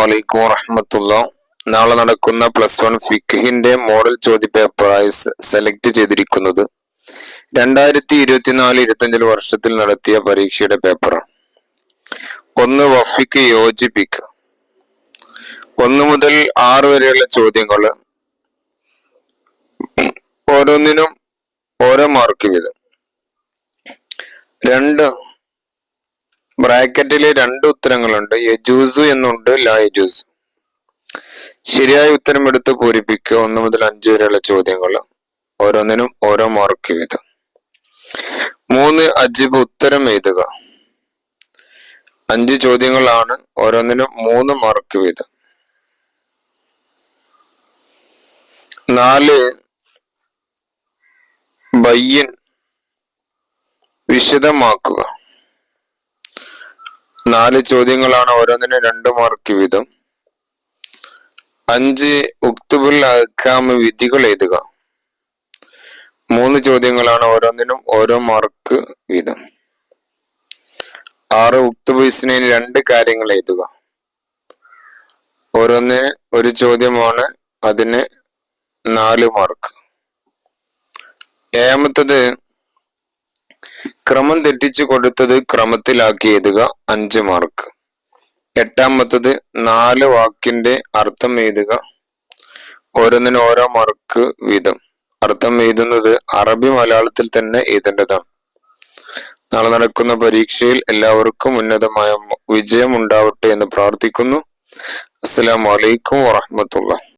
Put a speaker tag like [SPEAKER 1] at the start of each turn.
[SPEAKER 1] അലൈക്കും വറഹ്മത്തുള്ളാ. നാളെ നടക്കുന്ന +1 ഫിഖ്ഹിന്റെ മോഡൽ ചോദ്യപേപ്പറായി സെലക്ട് ചെയ്തിരിക്കുന്നത് 2024-25 വർഷത്തിൽ നടത്തിയ പരീക്ഷയുടെ പേപ്പറാണ്. 1 വഫിക്ക് യോജിപ്പിക്കുക. 1 മുതൽ 6 വരെയുള്ള ചോദ്യങ്ങൾ ഓരോന്നിനും ഓരോ മാർക്ക് വീതം. 2 ബ്രാക്കറ്റില് 2 ഉത്തരങ്ങളുണ്ട്, യജൂസു എന്നുണ്ട്, ലാ യജൂസ്. ശരിയായ ഉത്തരം എടുത്ത് പൂരിപ്പിക്കുക. 1 മുതൽ 5 വരെയുള്ള ചോദ്യങ്ങൾ ഓരോന്നിനും ഓരോ മാർക്ക് വീതം. 3 അജിബ് ഉത്തരം എഴുതുക. 5 ചോദ്യങ്ങളാണ്, ഓരോന്നിനും 3 മാർക്ക് വീതം. 4 ബയ്യൻ വിശദമാക്കുക. 4 ചോദ്യങ്ങളാണ്, ഓരോന്നിനും 2 മാർക്ക് വീതം. 5 ഉക്തുബുൽ അഹ്കാം വിധികൾ എഴുതുക. 3 ചോദ്യങ്ങളാണ്, ഓരോന്നിനും ഓരോ മാർക്ക് വീതം. 6 ഉക്തുബ് ഇസ്നൈൻ 2 കാര്യങ്ങൾ എഴുതുക. ഓരോന്നിന് 1 ചോദ്യമാണ്, അതിന് 4 മാർക്ക്. 7-ത്തത് ക്രമം തെറ്റിച്ചു കൊടുത്തത് ക്രമത്തിലാക്കി എഴുതുക, 5 മാർക്ക്. 8-ത്തത് 4 വാക്കിന്റെ അർത്ഥം എഴുതുക. ഓരോന്നിനും ഓരോ മാർക്ക് വീതം. അർത്ഥം എഴുതുന്നത് അറബി മലയാളത്തിൽ തന്നെ എഴുതേണ്ടതാണ്. നാളെ നടക്കുന്ന പരീക്ഷയിൽ എല്ലാവർക്കും ഉന്നതമായ വിജയം ഉണ്ടാവട്ടെ എന്ന് പ്രാർത്ഥിക്കുന്നു. അസ്സലാമു അലൈക്കും വറഹ്മത്തുള്ളാഹി.